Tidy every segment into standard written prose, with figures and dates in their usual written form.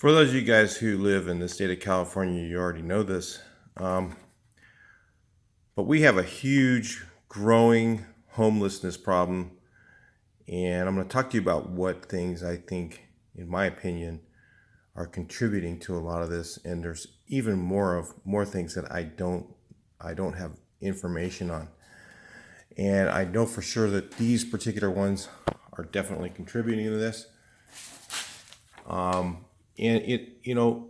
For those of you guys who live in the state of California, you already know this. Um, but we have a huge, growing homelessness problem. And I'm going to talk to you about what things I think, in my opinion, are contributing to a lot of this. And there's even more things that I don't have information on. And I know for sure that these particular ones are definitely contributing to this. And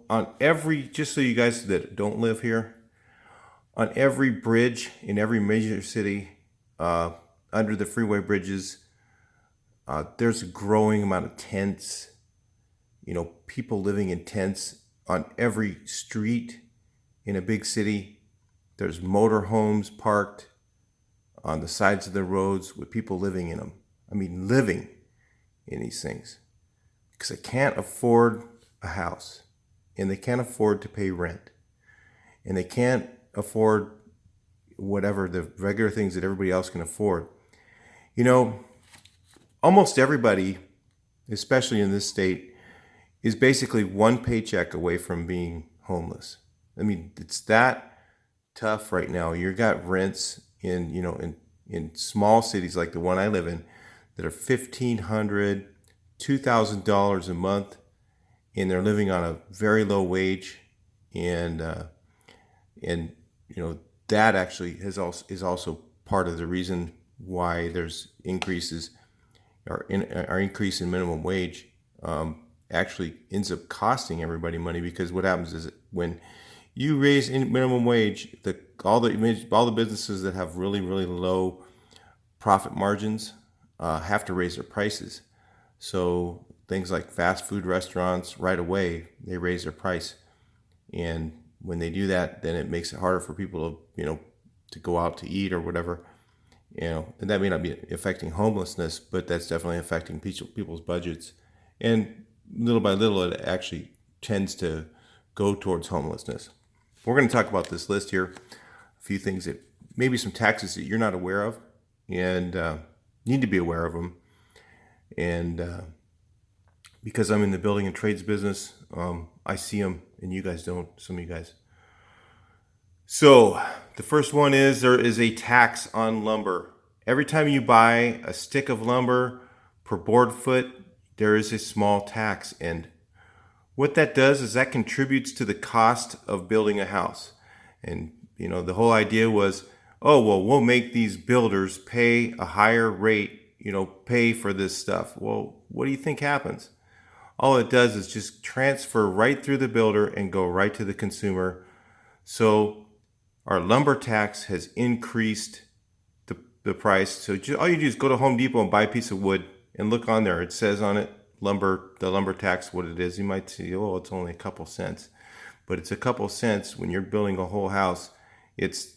on every, just so you guys that don't live here, on every bridge in every major city, under the freeway bridges, there's a growing amount of tents, people living in tents on every street in a big city. There's motorhomes parked on the sides of the roads with people living in them. I mean, living in these things because they can't afford a house and they can't afford to pay rent and they can't afford whatever the regular things that everybody else can afford. You know, almost everybody, especially in this state, is basically one paycheck away from being homeless. I mean, it's that tough right now. You got rents in small cities like the one I live in that are $1,500, $2,000 a month, and they're living on a very low wage, and that actually is also part of the reason why there's our increase in minimum wage actually ends up costing everybody money, because what happens is when you raise minimum wage, all the businesses that have really low profit margins have to raise their prices. So things like fast food restaurants, right away they raise their price, and when they do that, then it makes it harder for people to go out to eat or whatever. And that may not be affecting homelessness, but that's definitely affecting people's budgets, and little by little it actually tends to go towards homelessness. We're going to talk about this list here, a few things that maybe some taxes that you're not aware of and need to be aware of them. And because I'm in the building and trades business, I see them and you guys don't, some of you guys. So the first one is there is a tax on lumber. Every time you buy a stick of lumber per board foot, there is a small tax. And what that does is that contributes to the cost of building a house. And, the whole idea was, oh, well, we'll make these builders pay a higher rate, pay for this stuff. Well, what do you think happens? All it does is just transfer right through the builder and go right to the consumer. So our lumber tax has increased the price. So all you do is go to Home Depot and buy a piece of wood and look on there. It says on it, the lumber tax, what it is. You might say, oh, it's only a couple cents. But it's a couple cents when you're building a whole house. It's,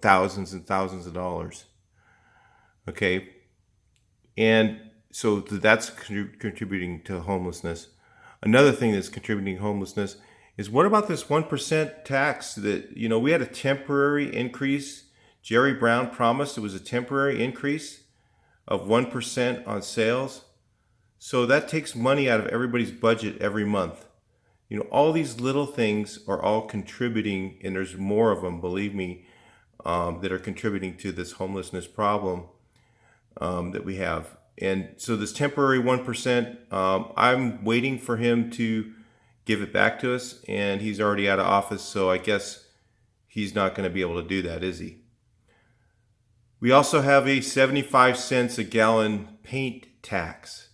thousands and thousands of dollars. Okay. And so that's contributing to homelessness. Another thing that's contributing to homelessness is, what about this 1% tax that, we had a temporary increase. Jerry Brown promised it was a temporary increase of 1% on sales. So that takes money out of everybody's budget every month. All these little things are all contributing, and there's more of them, believe me, that are contributing to this homelessness problem that we have. And so this temporary 1%, I'm waiting for him to give it back to us, and he's already out of office, so I guess he's not going to be able to do that, is he? We also have a 75 cents a gallon paint tax,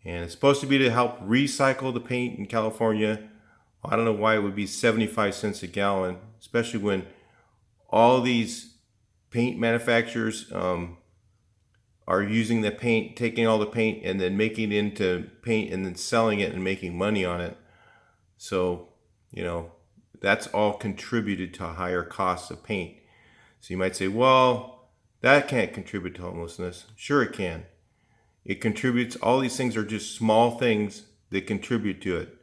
and it's supposed to be to help recycle the paint in California. I don't know why it would be 75 cents a gallon, especially when all these paint manufacturers are using the paint, taking all the paint and then making it into paint and then selling it and making money on it. So, that's all contributed to a higher cost of paint. So you might say, well, that can't contribute to homelessness. Sure it can. It contributes. All these things are just small things that contribute to it.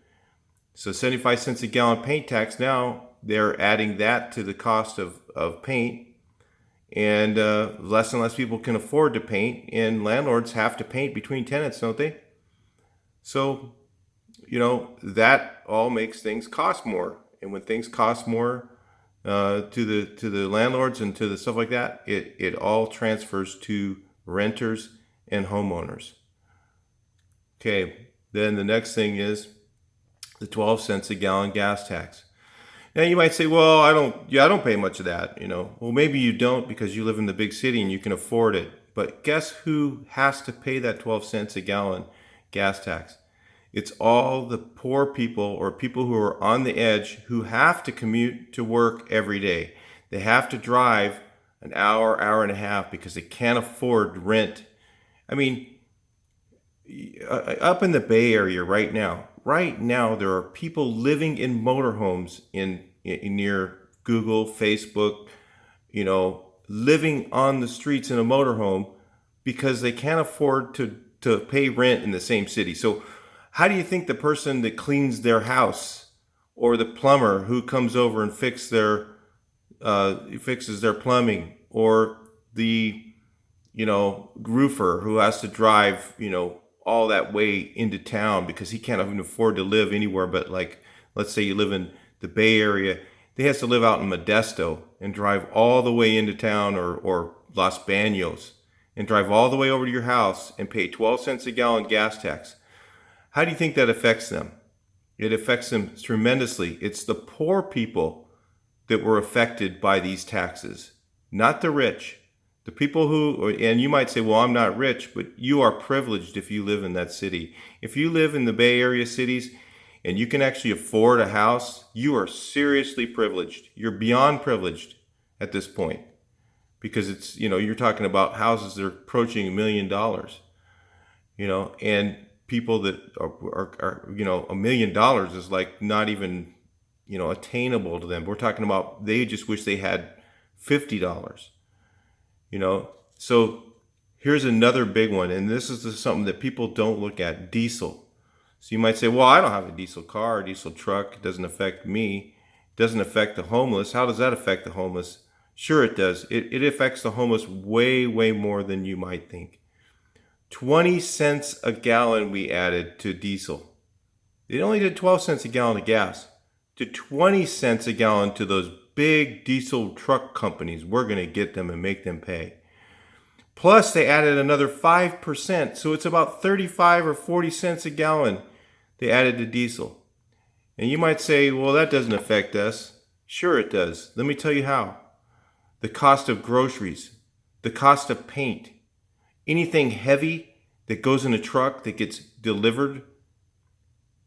So 75 cents a gallon paint tax, now they're adding that to the cost of paint. And less and less people can afford to paint, and landlords have to paint between tenants, don't they? So that all makes things cost more. And when things cost more to the landlords and to the stuff like that, it all transfers to renters and homeowners. Okay, then the next thing is the 12 cents a gallon gas tax. Now you might say, well, I don't pay much of that, Well, maybe you don't because you live in the big city and you can afford it. But guess who has to pay that 12 cents a gallon gas tax? It's all the poor people or people who are on the edge who have to commute to work every day. They have to drive an hour, hour and a half because they can't afford rent. I mean, up in the Bay Area right now, there are people living in motorhomes in near Google, Facebook, living on the streets in a motorhome because they can't afford to pay rent in the same city. So how do you think the person that cleans their house or the plumber who comes over and fixes their plumbing, or the roofer who has to drive all that way into town because he can't even afford to live anywhere but, like, let's say you live in the Bay Area, they has to live out in Modesto and drive all the way into town, or Los Banos, and drive all the way over to your house and pay 12 cents a gallon gas tax. How do you think that affects them? It affects them tremendously. It's the poor people that were affected by these taxes, not the rich. The people who, and you might say, well, I'm not rich, but you are privileged if you live in that city. If you live in the Bay Area cities and you can actually afford a house, you are seriously privileged. You're beyond privileged at this point, because it's, you're talking about houses that are approaching $1 million, and people that are $1 million is like not even, attainable to them. We're talking about, they just wish they had $50. So here's another big one, and this is something that people don't look at: diesel. So you might say, well, I don't have a diesel car, a diesel truck. It doesn't affect me. It doesn't affect the homeless. How does that affect the homeless? Sure it does. It affects the homeless way, way more than you might think. 20 cents a gallon we added to diesel. It only did 12 cents a gallon of gas. To 20 cents a gallon to those big diesel truck companies. We're going to get them and make them pay. Plus, they added another 5%, so it's about 35 or 40 cents a gallon they added to diesel. And you might say, well, that doesn't affect us. Sure it does. Let me tell you how. The cost of groceries, the cost of paint, anything heavy that goes in a truck that gets delivered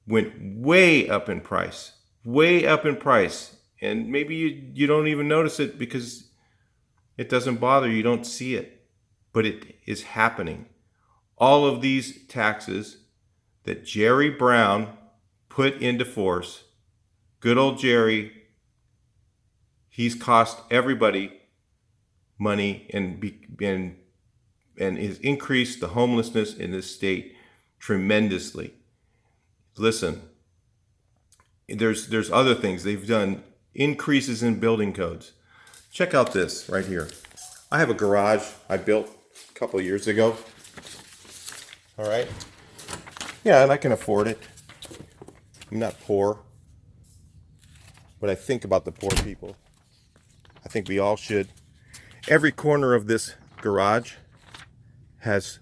went way up in price. Way up in price. And maybe you don't even notice it because it doesn't bother you. You don't see it. But it is happening. All of these taxes that Jerry Brown put into force, good old Jerry, he's cost everybody money and has increased the homelessness in this state tremendously. Listen, there's other things they've done. Increases in building codes. Check out this right here. I have a garage I built a couple of years ago. All right. Yeah, and I can afford it. I'm not poor, but I think about the poor people. I think we all should. Every corner of this garage has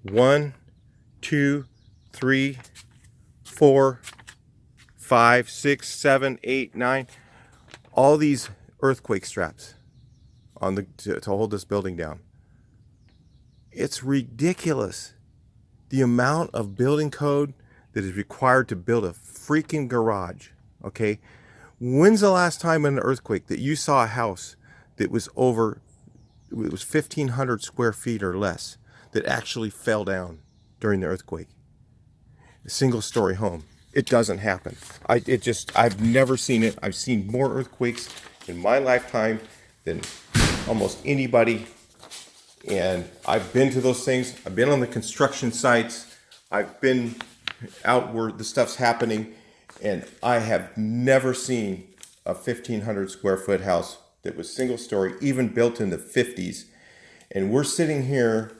1, 2, 3, 4, 5, 6, 7, 8, 9. All these earthquake straps on to hold this building down. It's ridiculous the amount of building code that is required to build a freaking garage. Okay, when's the last time in an earthquake that you saw a house that was 1,500 square feet or less that actually fell down during the earthquake? A single story home. It doesn't happen. I've never seen it. I've seen more earthquakes in my lifetime than almost anybody. And I've been to those things. I've been on the construction sites. I've been out where the stuff's happening. And I have never seen a 1,500 square foot house that was single story, even built in the 50s. And we're sitting here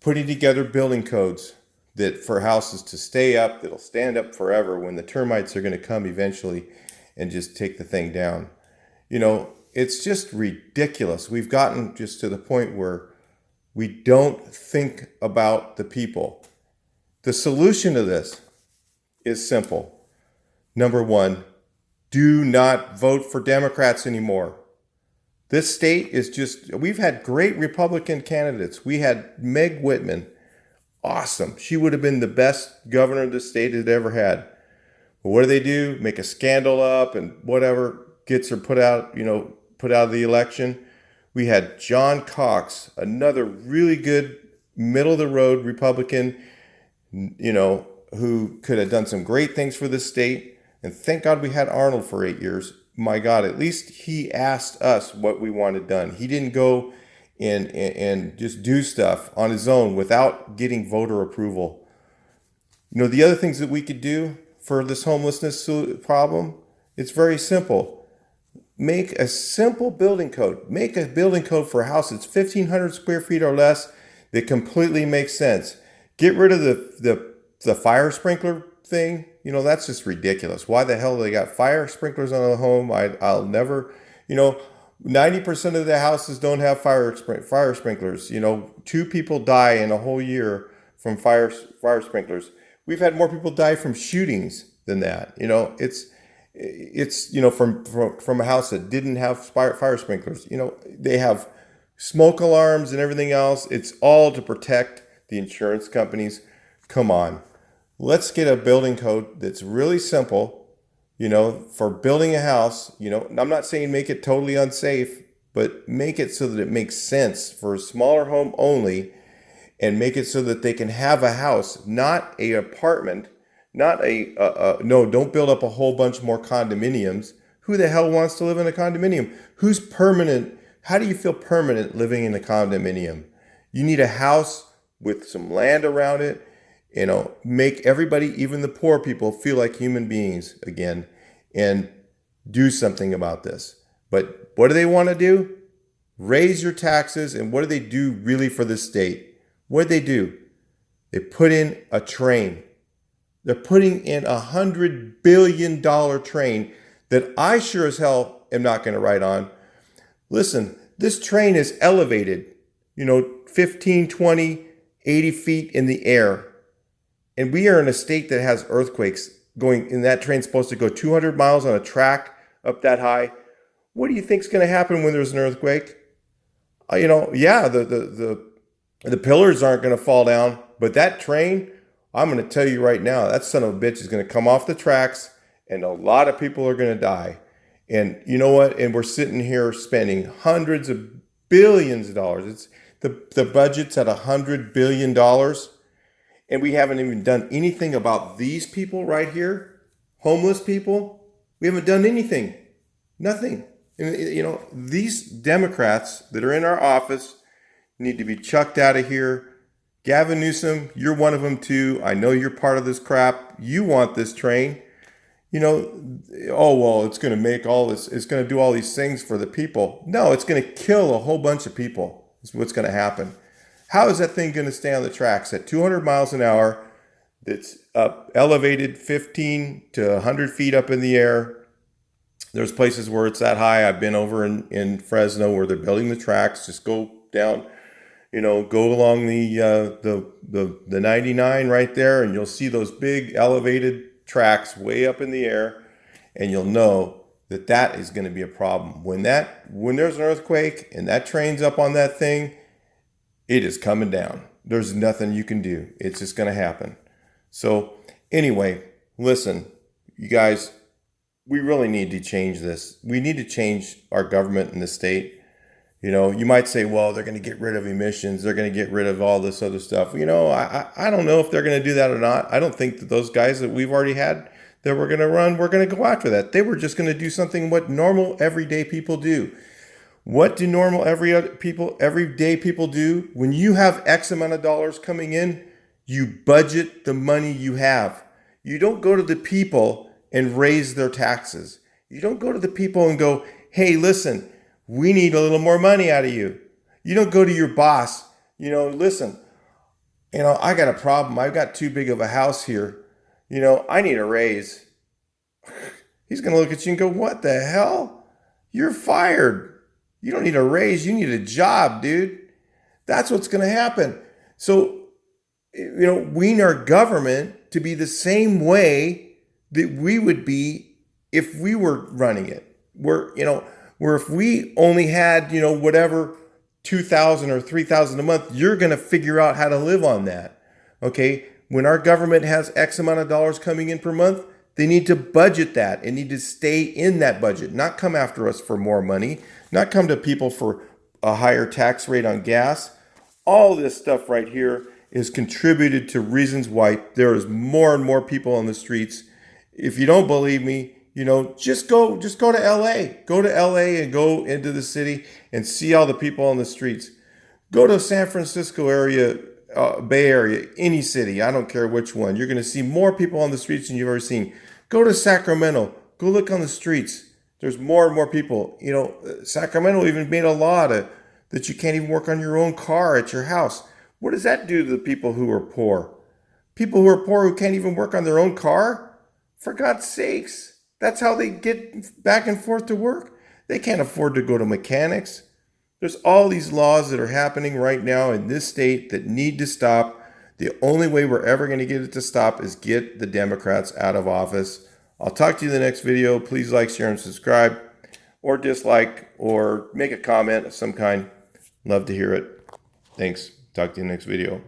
putting together building codes that for houses to stay up, that'll stand up forever when the termites are going to come eventually and just take the thing down. It's just ridiculous. We've gotten just to the point where we don't think about the people. The solution to this is simple. Number one, do not vote for Democrats anymore. This state is we've had great Republican candidates. We had Meg Whitman. Awesome. She would have been the best governor the state had ever had. But what do? Make a scandal up and whatever, gets her put out of the election. We had John Cox, another really good middle of the road Republican, who could have done some great things for this state. And thank God we had Arnold for 8 years. My God, at least he asked us what we wanted done. He didn't go and just do stuff on his own without getting voter approval. The other things that we could do for this homelessness problem, it's very simple. Make a simple building code. Make a building code for a house that's 1,500 square feet or less that completely makes sense. Get rid of the fire sprinkler thing. That's just ridiculous. Why the hell they got fire sprinklers on a home? I'll never, 90% of the houses don't have fire sprinklers. 2 people die in a whole year from fire sprinklers. We've had more people die from shootings than that. It's from a house that didn't have fire sprinklers. They have smoke alarms and everything else. It's all to protect the insurance companies. Come on. Let's get a building code that's really simple, for building a house. I'm not saying make it totally unsafe, but make it so that it makes sense for a smaller home only, and make it so that they can have a house, not an apartment, don't build up a whole bunch more condominiums. Who the hell wants to live in a condominium? Who's permanent? How do you feel permanent living in a condominium? You need a house with some land around it. Make everybody, even the poor people, feel like human beings again, and do something about this. But what do they want to do? Raise your taxes. And what do they do really for the state? What do they do? They put in a train. They're putting in $100 billion train that I sure as hell am not going to ride on. Listen, this train is elevated, 15, 20, 80 feet in the air. And we are in a state that has earthquakes going, and that train's supposed to go 200 miles on a track up that high. What do you think's going to happen when there's an earthquake? The pillars aren't going to fall down, but that train, I'm going to tell you right now, that son of a bitch is going to come off the tracks, and a lot of people are going to die. And you know what? And we're sitting here spending hundreds of billions of dollars. It's the budget's at $100 billion. And we haven't even done anything about these people right here, homeless people. We haven't done anything, nothing. And, these Democrats that are in our office need to be chucked out of here. Gavin Newsom, you're one of them too. I know you're part of this crap. You want this train. It's going to make all this, it's going to do all these things for the people. No, it's going to kill a whole bunch of people. That's what's going to happen. How is that thing going to stay on the tracks at 200 miles an hour? That's up elevated 15 to 100 feet up in the air. There's places where it's that high. I've been over in Fresno where they're building the tracks. Just go down, go along the 99 right there, and you'll see those big elevated tracks way up in the air, and you'll know that is going to be a problem. When there's an earthquake and that train's up on that thing, it is coming down. There's nothing you can do. It's just going to happen. So anyway, listen, you guys, we really need to change this. We need to change our government in the state. You might say, well, they're going to get rid of emissions. They're going to get rid of all this other stuff. I don't know if they're going to do that or not. I don't think that those guys that we've already had that we're going to run, we're going to go after that. They were just going to do something what normal, everyday people do. What do normal, everyday people do? When you have X amount of dollars coming in, you budget the money you have. You don't go to the people and raise their taxes. You don't go to the people and go, hey, listen, we need a little more money out of you. You don't go to your boss, listen, I got a problem. I've got too big of a house here. I need a raise. He's going to look at you and go, what the hell? You're fired. You don't need a raise. You need a job, dude. That's what's going to happen. So, wean our government to be the same way that we would be if we were running it. Where if we only had, whatever 2,000 or 3,000 a month, you're going to figure out how to live on that. Okay? When our government has X amount of dollars coming in per month, they need to budget that and need to stay in that budget, not come after us for more money, not come to people for a higher tax rate on gas. All this stuff right here is contributed to reasons why there is more and more people on the streets. If you don't believe me, just go to LA. Go to LA and go into the city and see all the people on the streets. Go to San Francisco area, Bay Area, any city, I don't care which one. You're going to see more people on the streets than you've ever seen. Go to Sacramento. Go look on the streets. There's more and more people. Sacramento even made a law that you can't even work on your own car at your house. What does that do to the people who are poor? People who are poor who can't even work on their own car? For God's sakes, that's how they get back and forth to work. They can't afford to go to mechanics. There's all these laws that are happening right now in this state that need to stop. The only way we're ever going to get it to stop is get the Democrats out of office. I'll talk to you in the next video. Please like, share, and subscribe, or dislike, or make a comment of some kind. Love to hear it. Thanks. Talk to you in the next video.